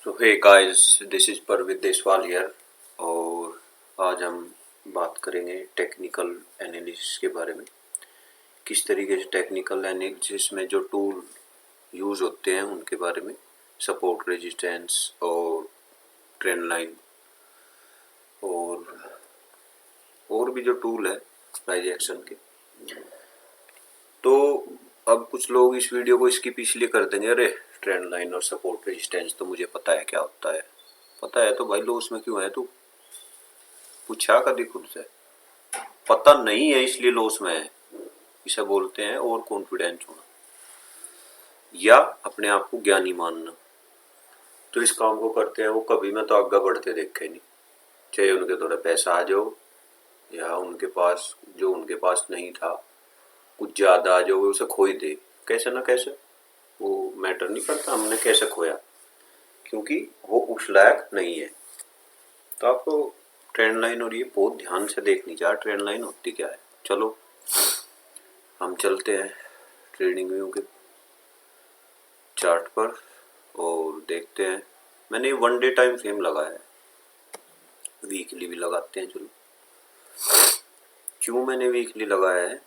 तो hey guys, this is Parvid Deswal here. और आज हम बात करेंगे टेक्निकल एनालिसिस के बारे में। किस तरीके से टेक्निकल एनालिसिस में जो टूल यूज़ होते हैं उनके बारे में, सपोर्ट, रेजिस्टेंस और ट्रेंड लाइन और भी जो टूल है प्राइस एक्शन के। तो अब कुछ लोग इस वीडियो को स्किप इसलिए कर देंगे, अरे ट्रेंड लाइन और सपोर्ट रेजिस्टेंस तो मुझे पता है क्या होता है। पता है तो भाई लॉस में क्यों है तू? पूछा कभी खुद से? पता नहीं है इसलिए लॉस में है। इसे बोलते हैं ओवर कॉन्फिडेंस होना या अपने आप को ज्ञानी मानना। तो इस काम को करते हैं वो कभी मैं तो आगे बढ़ते देखे नहीं, चाहे उनके थोड़ा पैसा आ जाओ या उनके पास जो उनके पास नहीं था कुछ ज्यादा आ जाओ, उसे खो ही दे कैसे ना कैसे। वो मैटर नहीं करता हमने कैसे खोया, क्योंकि वो उस लायक नहीं है। तो आपको ट्रेंड लाइन और ये बहुत ध्यान से देखनी चाहिए, ट्रेंड लाइन होती क्या है। चलो हम चलते हैं ट्रेडिंग व्यू के चार्ट पर और देखते हैं। मैंने वन डे टाइम फ्रेम लगाया है, वीकली भी लगाते हैं। चलो क्यों मैंने वीकली लगाया है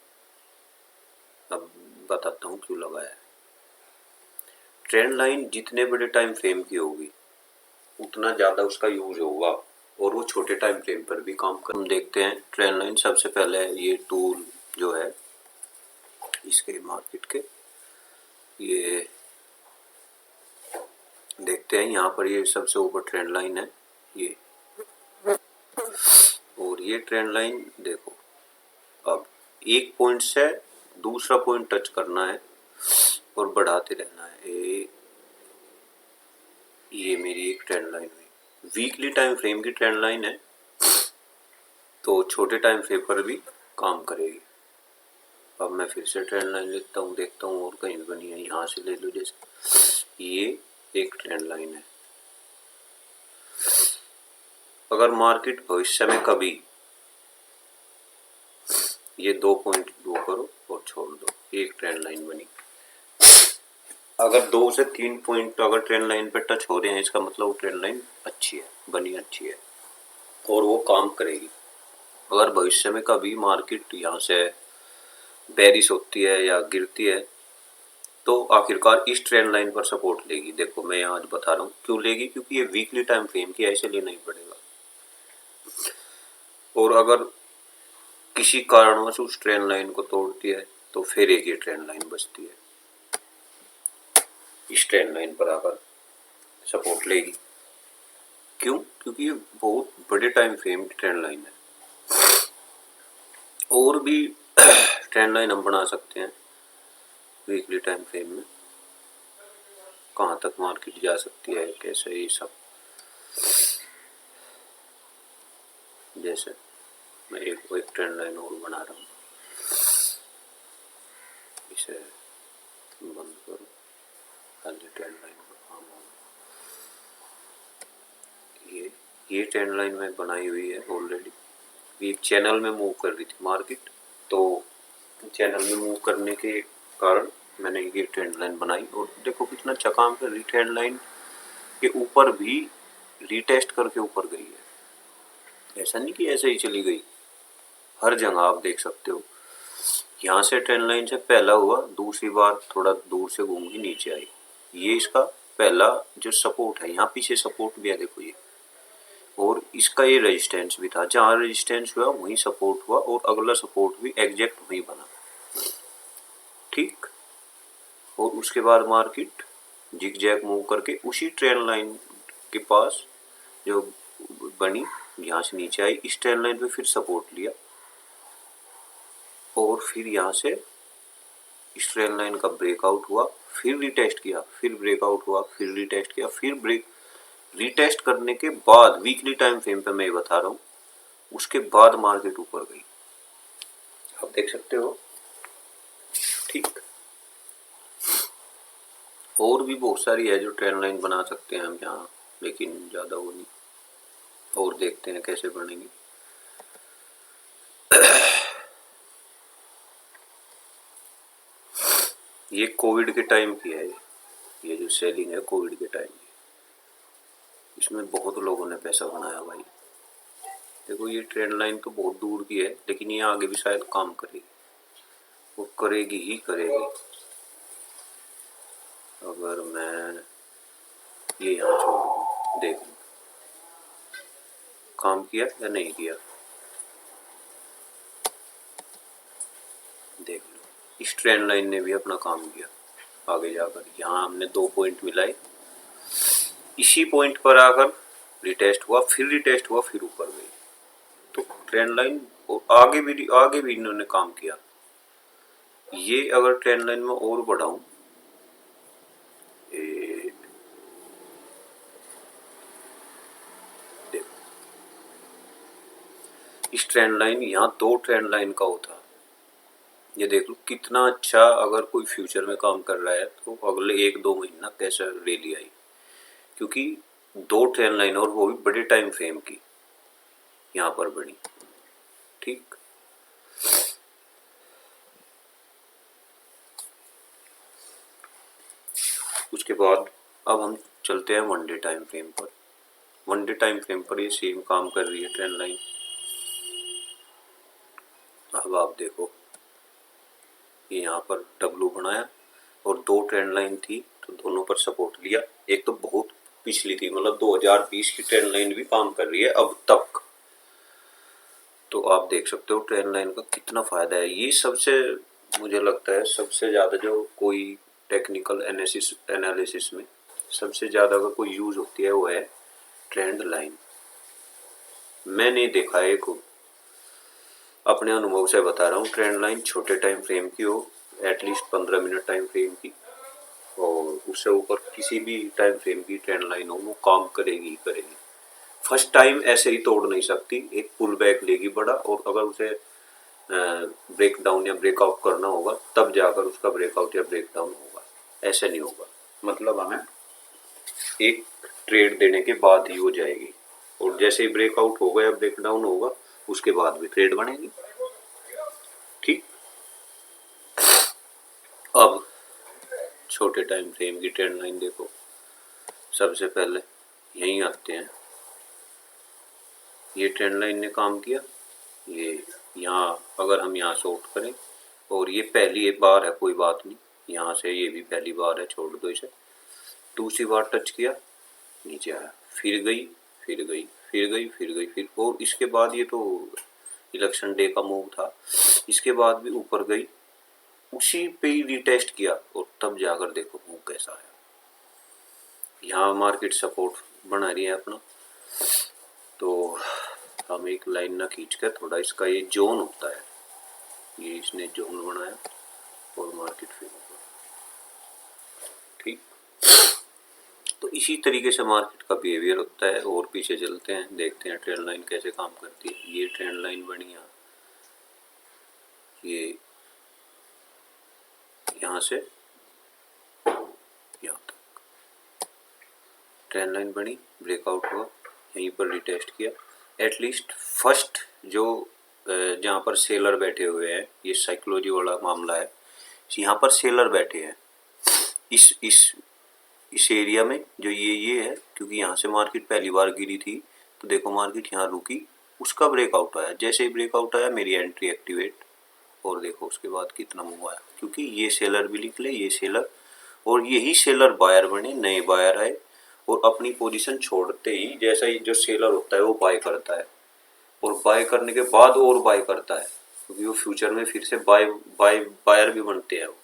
अब बताता हूँ क्यों लगाया है। ट्रेंड लाइन जितने बड़े टाइम फ्रेम की होगी उतना ज़्यादा उसका यूज होगा और वो छोटे टाइम फ्रेम पर भी काम कर। हम देखते हैं ट्रेंड लाइन। सबसे पहले ये टूल जो है इसके मार्केट के, ये देखते हैं यहाँ पर। ये सबसे ऊपर ट्रेंड लाइन है ये, और ये ट्रेंड लाइन देखो। अब एक पॉइंट से दूसरा पॉइंट टच करना है और बढ़ाते रहना है। ये मेरी एक ट्रेंड लाइन हुई, वीकली टाइम फ्रेम की ट्रेंड लाइन है, तो छोटे टाइम फ्रेम पर भी काम करेगी। अब मैं फिर से ट्रेंड लाइन लेता हूँ, देखता हूँ और कहीं बनी है, यहाँ से ले लो। जैसे ये एक ट्रेंड लाइन है। अगर मार्केट भविष्य में कभी ये 2 पॉइंट ड्रॉ करो और छोड़ दो, एक ट्रेंड लाइन बनी। अगर 2 से 3 पॉइंट अगर ट्रेंड लाइन पे टच हो रहे हैं, इसका मतलब वो ट्रेंड लाइन अच्छी है, बनी अच्छी है और वो काम करेगी। अगर भविष्य में कभी मार्केट यहाँ से बेरिश होती है या गिरती है तो आखिरकार इस ट्रेंड लाइन पर सपोर्ट लेगी। देखो मैं आज बता रहा हूँ क्यों लेगी, क्योंकि ये वीकली टाइम फ्रेम की है, ऐसे लेना ही पड़ेगा। और अगर किसी कारणवश उस ट्रेंड लाइन को तोड़ती है तो फिर एक ये ट्रेंड लाइन बचती है, इस ट्रेंड लाइन पर आकर सपोर्ट लेगी। क्यों? क्योंकि ये बहुत बड़े टाइम फ्रेम की ट्रेंड लाइन है। और भी ट्रेंड लाइन हम बना सकते हैं वीकली टाइम फ्रेम में, कहाँ तक मार्केट जा सकती है, कैसे, ये सब। जैसे मैं एक ट्रेंड लाइन और बना रहा हूँ, इसे बंद करो, खाली ट्रेंड लाइन पर काम हो। ये ट्रेंड लाइन में बनाई हुई है ऑलरेडी। ये चैनल में मूव कर रही थी मार्केट, तो चैनल में मूव करने के कारण मैंने ये ट्रेंड लाइन बनाई और देखो कितना अच्छा काम कर रही। ट्रेंड लाइन के ऊपर भी रीटेस्ट करके ऊपर गई है, ऐसा नहीं कि ऐसे ही चली गई। हर जगह आप देख सकते हो, यहाँ से ट्रेंड लाइन से पहला हुआ, दूसरी बार थोड़ा दूर से घूम के नीचे आई। ये इसका पहला जो सपोर्ट है, यहाँ पीछे सपोर्ट भी है देखो ये, और इसका ये रेजिस्टेंस भी था। जहाँ रेजिस्टेंस हुआ वहीं सपोर्ट हुआ और अगला सपोर्ट भी एग्जैक्ट वहीं बना, ठीक। और उसके बाद मार्केट जिग जैग मूव करके उसी ट्रेंड लाइन के पास जो बनी, यहाँ से नीचे आई, इस ट्रेंड लाइन पे फिर सपोर्ट लिया और फिर यहाँ से इस ट्रेंड लाइन का ब्रेकआउट हुआ, फिर रिटेस्ट किया, फिर ब्रेकआउट हुआ, फिर रिटेस्ट किया, फिर रिटेस्ट करने के बाद वीकली टाइम फ्रेम पे मैं ये बता रहा हूँ, उसके बाद मार्केट ऊपर गई। आप देख सकते हो, ठीक। और भी बहुत सारी है जो ट्रेंड लाइन बना सकते हैं हम यहाँ, लेकिन ज़्यादा वो नहीं। और देखते हैं कैसे बनेंगी। ये कोविड के टाइम की है, ये जो सेलिंग है कोविड के टाइम की। इसमें बहुत लोगों ने पैसा बनाया भाई। देखो ये ट्रेंड लाइन तो बहुत दूर की है, लेकिन ये आगे भी शायद काम करेगी, वो करेगी ही करेगी। अगर मैं ये यहाँ छोड़ दूँ, देख काम किया या नहीं किया, देख लो इस ट्रेंड लाइन ने भी अपना काम किया। आगे जाकर यहाँ हमने 2 पॉइंट मिलाए, इसी पॉइंट पर आकर रिटेस्ट हुआ, फिर रिटेस्ट हुआ, फिर ऊपर गई। तो ट्रेंड लाइन आगे भी इन्होंने काम किया। ये अगर ट्रेंड लाइन में और बढ़ाऊं, देखो इस ट्रेंड लाइन, यहाँ 2 ट्रेंड लाइन का होता, ये देख लो कितना अच्छा। अगर कोई फ्यूचर में काम कर रहा है तो अगले 1-2 महीना कैसा रैली आई, क्योंकि 2 ट्रेंड लाइन और वो भी बड़े टाइम फ्रेम की यहाँ पर बनी। ठीक, उसके बाद अब हम चलते हैं 1 डे टाइम फ्रेम पर। 1 डे टाइम फ्रेम पर ये सेम काम कर रही है ट्रेंड लाइन। अब आप देखो ये यहाँ पर डब्लू बनाया और 2 ट्रेंड लाइन थी, तो दोनों पर सपोर्ट लिया। एक तो बहुत पिछली थी, मतलब 2020 की ट्रेंड लाइन भी काम कर रही है अब तक। तो आप देख सकते हो ट्रेंड लाइन का कितना फायदा है। ये सबसे, मुझे लगता है सबसे ज्यादा जो कोई टेक्निकल एनालिसिस में सबसे ज्यादा अगर कोई यूज होती है वो है ट्रेंड लाइन। मैंने देखा है, को अपने अनुभव से बता रहा हूँ, ट्रेंड लाइन छोटे टाइम फ्रेम की हो, एटलीस्ट 15 मिनट टाइम फ्रेम की, और उससे ऊपर किसी भी टाइम फ्रेम की ट्रेंड लाइन हो, वो काम करेगी ही करेगी। फर्स्ट टाइम ऐसे ही तोड़ नहीं सकती, एक पुल बैक लेगी बड़ा, और अगर उसे ब्रेक डाउन या ब्रेकआउट करना होगा तब जाकर उसका ब्रेकआउट या ब्रेक डाउन होगा, ऐसे नहीं होगा। मतलब हमें एक ट्रेड देने के बाद ही हो जाएगी, और जैसे ही ब्रेकआउट होगा या ब्रेक डाउन होगा उसके बाद भी ट्रेड बनेगी। ठीक, अब छोटे टाइम फ्रेम की ट्रेंड लाइन देखो। सबसे पहले यहीं आते हैं, ये ट्रेंड लाइन ने काम किया। ये यहाँ अगर हम यहाँ शॉर्ट करें, और ये पहली एक बार है, कोई बात नहीं, यहाँ से ये भी पहली बार है, छोड़ दो इसे। दूसरी बार टच किया, नीचे आया, फिर गई, फिर गई, फिर गई, फिर गई, फिर, और इसके बाद ये तो इलेक्शन डे का मूव था, इसके बाद भी ऊपर गई, उसी पे ही रिटेस्ट किया, और तब जाकर देखो मूव कैसा है। यहाँ मार्केट सपोर्ट बना रही है अपना। तो हम एक लाइन ना खींच कर थोड़ा, इसका ये जोन होता है, ये इसने जोन बनाया और मार्केट फिर ऊपर। ठीक, तो इसी तरीके से मार्केट का बिहेवियर होता है। और पीछे चलते हैं, देखते हैं ट्रेंड लाइन कैसे काम करती है। ये ट्रेंड लाइन बनी यहाँ, ये यहाँ से यहाँ तक ट्रेंड लाइन बनी, ब्रेकआउट हुआ, यहीं पर रिटेस्ट किया। एटलीस्ट फर्स्ट जो जहाँ पर सेलर बैठे हुए हैं, ये साइकोलॉजी वाला मामला है, यहाँ पर सेलर बैठे हैं इस एरिया में, जो ये है, क्योंकि यहाँ से मार्केट पहली बार गिरी थी, तो देखो मार्केट यहाँ रुकी, उसका ब्रेकआउट आया, जैसे ही ब्रेकआउट आया मेरी एंट्री एक्टिवेट, और देखो उसके बाद कितना मूव आया, क्योंकि ये सेलर भी निकले, ये सेलर, और यही सेलर बायर बने, नए बायर आए, और अपनी पोजीशन छोड़ते ही जैसा ही जो सेलर होता है वो बाय करता है, और बाय करने के बाद और बाय करता है, क्योंकि वो फ्यूचर में फिर से बायर भी बनते हैं। वो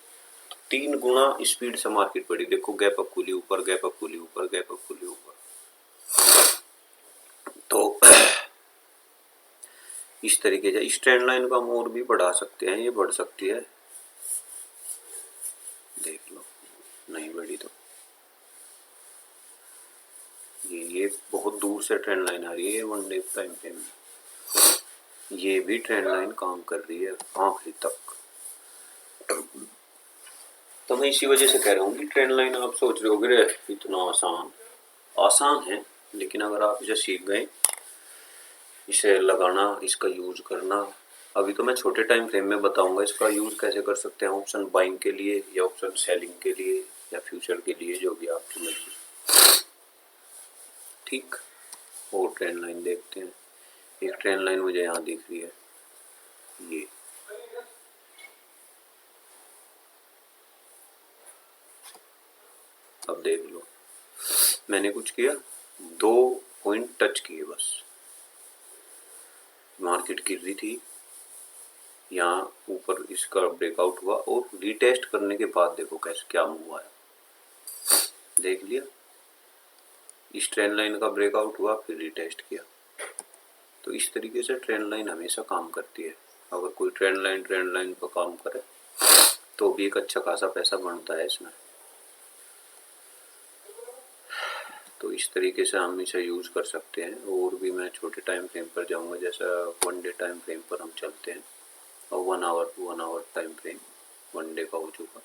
3 गुना स्पीड से मार्केट बढ़ी। देखो गैप अप खुली ऊपर, गैप अप खुली ऊपर, गैप अप खुली ऊपर। तो इस तरीके से इस ट्रेंड लाइन को हम और भी बढ़ा सकते हैं, ये बढ़ सकती है, देख लो, नहीं बढ़ी तो ये बहुत दूर से ट्रेंड लाइन आ रही है 1 डे टाइम फ्रेम में, ये भी ट्रेंड लाइन काम कर रही है आखिरी तक। तो मैं इसी वजह से कह रहा हूँ कि ट्रेंड लाइन आप सोच रहे हो इतना आसान है, लेकिन अगर आप इसे सीख गए, इसे लगाना, इसका यूज करना, अभी तो मैं छोटे टाइम फ्रेम में बताऊंगा इसका यूज कैसे कर सकते हैं, ऑप्शन बाइंग के लिए या ऑप्शन सेलिंग के लिए या फ्यूचर के लिए, जो भी आपकी मर्जी। ठीक। और ट्रेंड लाइन देखते हैं। एक ट्रेंड लाइन मुझे यहाँ दिख रही है, ये अब देख लो, मैंने कुछ किया, 2 पॉइंट टच किए बस, मार्केट गिर रही थी, यहाँ ऊपर इसका ब्रेकआउट हुआ और रीटेस्ट करने के बाद देखो कैसे क्या मूव आया, देख लिया। इस ट्रेंड लाइन का ब्रेकआउट हुआ, फिर रीटेस्ट किया। तो इस तरीके से ट्रेंड लाइन हमेशा काम करती है। अगर कोई ट्रेंड लाइन पर काम करे तो भी एक अच्छा खासा पैसा बनता है इसमें। तो इस तरीके से हम इसे यूज़ कर सकते हैं। और भी मैं छोटे टाइम फ्रेम पर जाऊंगा, जैसा 1 डे टाइम फ्रेम पर हम चलते हैं और 1 आवर टाइम फ्रेम 1 डे का हो चुका।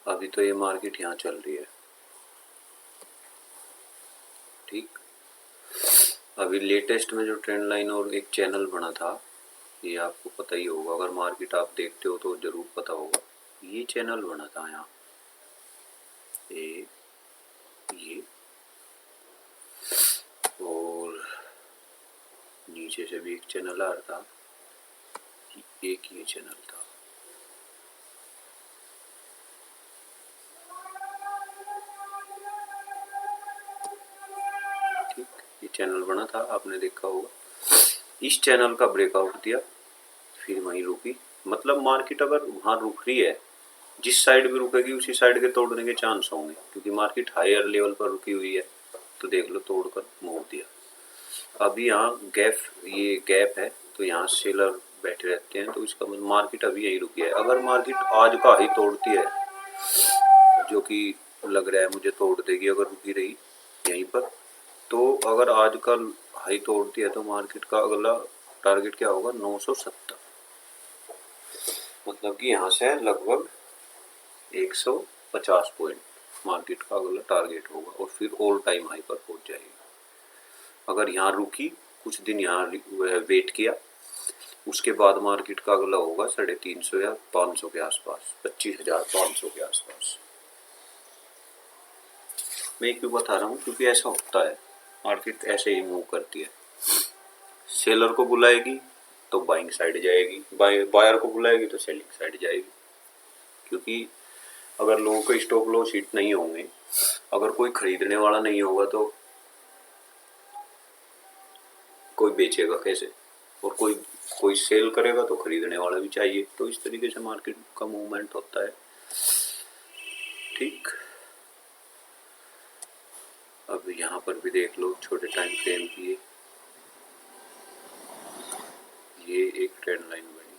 अभी तो ये मार्केट यहाँ चल रही है, ठीक। अभी लेटेस्ट में जो ट्रेंड लाइन और एक चैनल बना था, ये आपको पता ही होगा, अगर मार्केट आप देखते हो तो ज़रूर पता होगा। ये चैनल बना था यहाँ, ये और नीचे से भी एक चैनल आ रहा था, एक ये चैनल था, ठीक। ये चैनल बना था, आपने देखा होगा। इस चैनल का ब्रेकआउट दिया, फिर वहीं रुकी। मतलब मार्केट अगर वहाँ रुक रही है, जिस साइड भी रुकेगी उसी साइड के तोड़ने के चांस होंगे, क्योंकि मार्केट हायर लेवल पर रुकी हुई है। तो देख लो, तोड़कर मोड़ दिया। अभी यहाँ ये गैप है, तो यहाँ सेलर बैठे रहते हैं, तो इसका मतलब मार्केट अभी यही रुकी है। अगर मार्केट आज का हाई तोड़ती है, जो कि लग रहा है मुझे तोड़ देगी अगर रुकी रही यहीं पर, तो अगर आज का हाई तोड़ती है तो मार्केट का अगला टारगेट क्या होगा, 970। मतलब कि यहाँ से लगभग 150 पॉइंट मार्केट का अगला टारगेट होगा, और फिर ऑल टाइम हाई पर पहुंच जाएगी। अगर यहाँ रुकी, कुछ दिन यहाँ वेट किया, उसके बाद मार्केट का अगला होगा 350 या 500 के आसपास, 25,500 के आसपास। मैं क्यों बता रहा हूँ, क्योंकि ऐसा होता है, मार्केट ऐसे ही मूव करती है। सेलर को बुलाएगी तो बाइंग साइड जाएगी, बायर को बुलाएगी तो सेलिंग साइड जाएगी। क्योंकि अगर लोगों को स्टॉप लॉस हिट नहीं होंगे, अगर कोई खरीदने वाला नहीं होगा तो कोई बेचेगा कैसे, और कोई सेल करेगा तो खरीदने वाला भी चाहिए। तो इस तरीके से मार्केट का मूवमेंट होता है, ठीक। अब यहाँ पर भी देख लो, छोटे टाइम फ्रेम की ये एक ट्रेंड लाइन बनी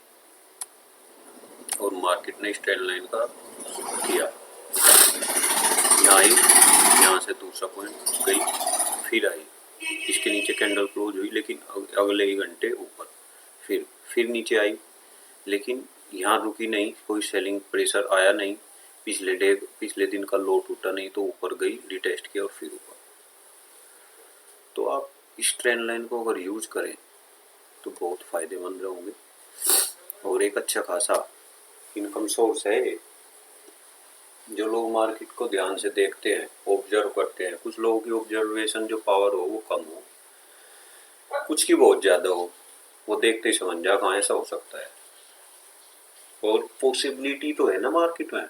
और मार्केट ने इस ट्रेंड लाइन का किया, यहाँ आई, यहाँ से दूसरा पॉइंट गई, फिर आई, इसके नीचे कैंडल क्लोज हुई, लेकिन अगले ही घंटे ऊपर, फिर नीचे आई, लेकिन यहाँ रुकी नहीं, कोई सेलिंग प्रेशर आया नहीं, पिछले दिन का लो टूटा नहीं, तो ऊपर गई, रिटेस्ट किया और फिर ऊपर। तो आप इस ट्रेंड लाइन को अगर यूज करें तो बहुत फायदेमंद रहोगे, और एक अच्छा खासा इनकम सोर्स है। जो लोग मार्केट को ध्यान से देखते हैं, ऑब्जर्व करते हैं, कुछ लोगों की ऑब्जर्वेशन जो पावर हो वो कम हो, कुछ की बहुत ज्यादा हो, वो देखते ही समझ जा कहाँ ऐसा हो सकता है। और पॉसिबिलिटी तो है ना मार्केट में,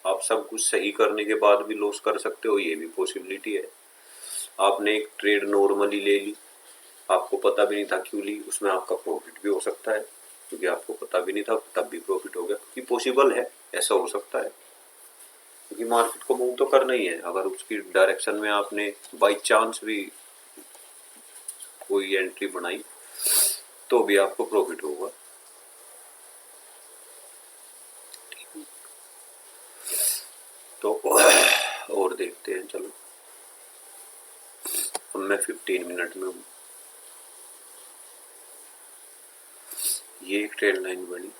आप सब कुछ सही करने के बाद भी लॉस कर सकते हो, ये भी पॉसिबिलिटी है। आपने एक ट्रेड नॉर्मली ले ली, आपको पता भी नहीं था क्यों ली, उसमें आपका प्रॉफिट भी हो सकता है, क्योंकि आपको पता भी नहीं था तब भी प्रॉफिट हो गया, क्योंकि पॉसिबल है, ऐसा हो सकता है। क्योंकि मार्केट को मूव तो करना ही है, अगर उसकी डायरेक्शन में आपने बाई चांस भी कोई एंट्री बनाई तो भी आपको प्रॉफिट होगा। तो और देखते हैं, चलो अब मैं 15 मिनट में हूँ। ये एक ट्रेंड लाइन बनी,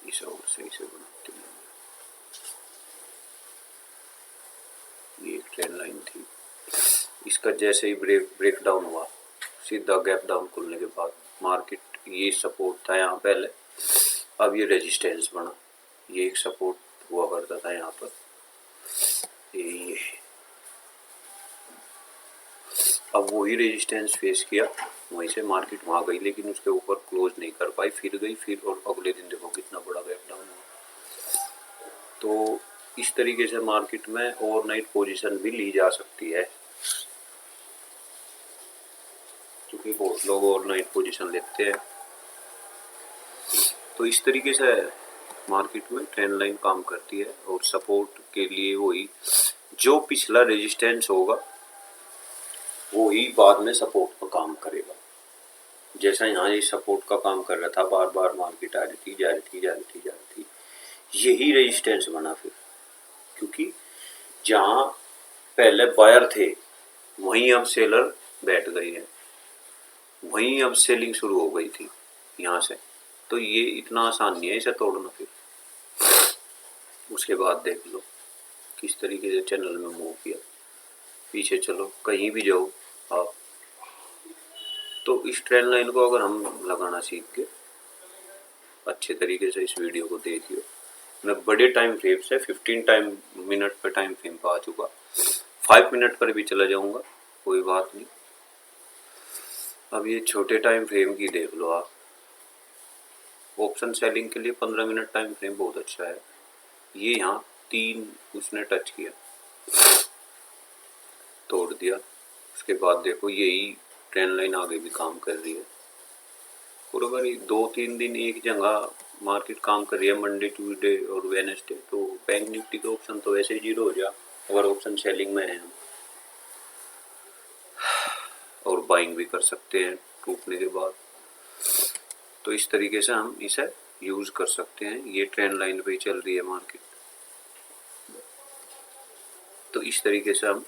इसे और सही से बनाते हैं। ये एक ट्रेंड लाइन थी, इसका जैसे ही ब्रेक डाउन हुआ, सीधा गैप डाउन खुलने के बाद मार्केट, ये सपोर्ट था यहाँ पहले, अब ये रेजिस्टेंस बना, ये एक सपोर्ट हुआ करता था यहाँ पर, ये अब वही रेजिस्टेंस फेस किया, वहीं से मार्केट वहाँ गई, लेकिन उसके ऊपर क्लोज नहीं कर पाई, फिर गई फिर, और अगले दिन देखो कितना बड़ा गैप डाउन हुआ। तो इस तरीके से मार्केट में ओवरनाइट पोजीशन भी ली जा सकती है, क्योंकि बहुत लोग ओवरनाइट पोजीशन लेते हैं। तो इस तरीके से मार्केट में ट्रेंड लाइन काम करती है, और सपोर्ट के लिए वही जो पिछला रेजिस्टेंस होगा वो ही बाद में सपोर्ट का काम करेगा। जैसा यहाँ ये सपोर्ट का काम कर रहा था, बार बार मार्केट आ रही थी, जा रही थी, जा रही थी, जा रही थी, यही रेजिस्टेंस बना फिर, क्योंकि जहाँ पहले बायर थे वहीं अब सेलर बैठ गए हैं, वहीं अब सेलिंग शुरू हो गई थी यहाँ से। तो ये इतना आसान नहीं है इसे तोड़ना। फिर उसके बाद देख लो किस तरीके से चैनल में मूव किया, पीछे चलो कहीं भी जाओ आप। तो इस ट्रेंड लाइन को अगर हम लगाना सीख के अच्छे तरीके से इस वीडियो को देखियो, मैं बड़े टाइम फ्रेम से 15 मिनट पे टाइम फ्रेम पर आ चुका, 5 मिनट पर भी चला जाऊंगा, कोई बात नहीं। अब ये छोटे टाइम फ्रेम की देख लो आप। ऑप्शन सेलिंग के लिए 15 मिनट टाइम फ्रेम बहुत अच्छा है। ये यहाँ 3 उसने टच किया, तोड़ दिया। उसके बाद देखो यही ट्रेंड लाइन आगे भी काम कर रही है, और अगर 2-3 दिन एक जगह मार्केट काम कर रही है, मंडे ट्यूसडे और वेडनेसडे, तो बैंक निफ्टी का ऑप्शन तो वैसे ही जीरो हो जा अगर ऑप्शन सेलिंग में है हम, और बाइंग भी कर सकते हैं टूटने के बाद। तो इस तरीके से हम इसे यूज कर सकते हैं। ये ट्रेंड लाइन पे ही चल रही है मार्केट, तो इस तरीके से हम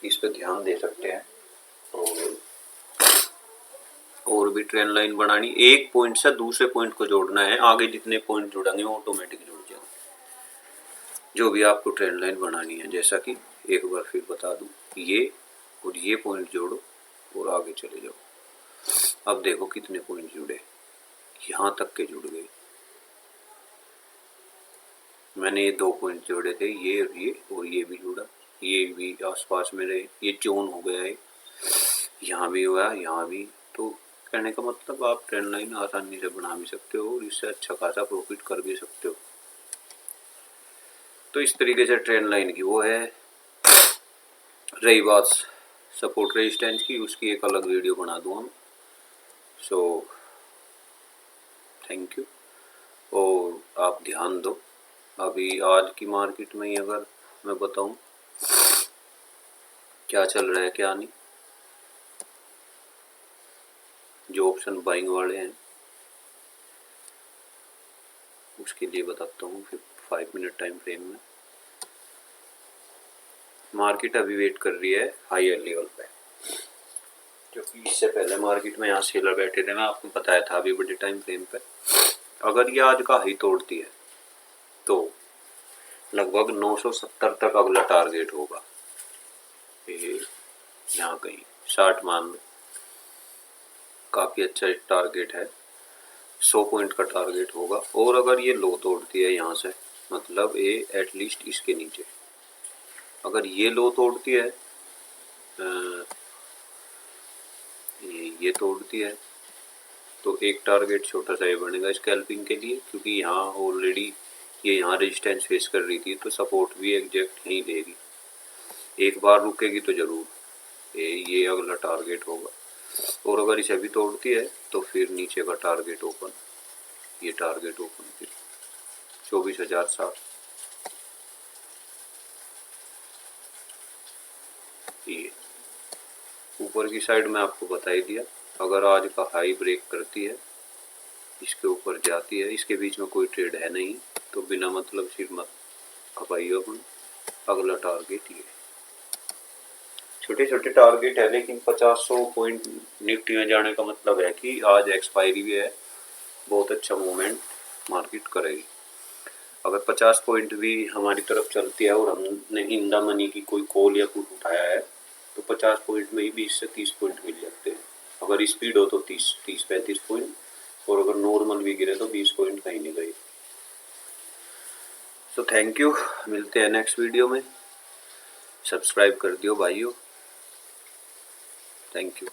इस पे ध्यान दे सकते हैं। और भी ट्रेंड लाइन बनानी, एक पॉइंट से दूसरे पॉइंट को जोड़ना है, आगे जितने पॉइंट जुड़ेंगे वो ऑटोमेटिक जुड़ जाएंगे। जो भी आपको ट्रेंड लाइन बनानी है, जैसा कि एक बार फिर बता दूं, ये और ये पॉइंट जोड़ो और आगे चले जाओ। अब देखो कितने पॉइंट जुड़े, यहाँ तक के जुड़ गए। मैंने ये 2 पॉइंट जोड़े थे, ये और ये भी जुड़ा, ये भी आसपास में रहे, ये जोन हो गया है, यहाँ भी हुआ, यहाँ भी। तो कहने का मतलब आप ट्रेंड लाइन आसानी से बना भी सकते हो और इससे अच्छा खासा प्रॉफिट कर भी सकते हो। तो इस तरीके से ट्रेंड लाइन की वो है। रही बात सपोर्ट रेजिस्टेंस की, उसकी एक अलग वीडियो बना दूँ हम। सो थैंक यू, और आप ध्यान दो। अभी आज की मार्केट में ही अगर मैं बताऊं क्या चल रहा है क्या नहीं, जो ऑप्शन बाइंग वाले हैं उसके लिए बताता हूँ। फिर 5 मिनट टाइम फ्रेम में मार्केट अभी वेट कर रही है हायर लेवल पे, क्योंकि इससे पहले मार्केट में यहाँ सेलर बैठे थे, मैं आपको बताया था अभी बड़े टाइम फ्रेम पे। अगर ये आज का हाई तोड़ती है तो लगभग 970 तक अगला टारगेट होगा। यहाँ कहीं 60 मान लो, काफ़ी अच्छा टारगेट है, 100 पॉइंट का टारगेट होगा। और अगर ये लो तोड़ती है यहाँ से, मतलब ये एटलीस्ट इसके नीचे, अगर ये लो तोड़ती है, ये तोड़ती है, तो एक टारगेट छोटा सा ये बनेगा स्कैल्पिंग के लिए, क्योंकि यहाँ ऑलरेडी ये यहाँ रेजिस्टेंस फेस कर रही थी, तो सपोर्ट भी एग्जैक्ट यहीं देगी। एक बार रुकेगी तो जरूर ये अगला टारगेट होगा। और अगर इसे भी तोड़ती है तो फिर नीचे का टारगेट ओपन, ये टारगेट ओपन फिर 24,060। ये ऊपर की साइड में आपको बता ही दिया, अगर आज का हाई ब्रेक करती है, इसके ऊपर जाती है, इसके बीच में कोई ट्रेड है नहीं, तो बिना मतलब सिर मत खपाइए अपन। अगला टारगेट ये, छोटे छोटे टारगेट है, लेकिन 50-100 पॉइंट निफ्टी में जाने का मतलब है कि आज एक्सपायरी भी है, बहुत अच्छा मूवमेंट मार्केट करेगी। अगर 50 पॉइंट भी हमारी तरफ चलती है और हमने इन द मनी की कोई कॉल या कुछ उठाया है, तो 50 पॉइंट में ही 20 से 30 पॉइंट मिल जाते हैं। अगर स्पीड हो तो 30-35 पॉइंट, और अगर नॉर्मल भी गिरे तो 20 पॉइंट कहीं नहीं गए। तो थैंक यू, मिलते हैं नेक्स्ट वीडियो में। सब्सक्राइब कर दियो भाइयों। Thank you.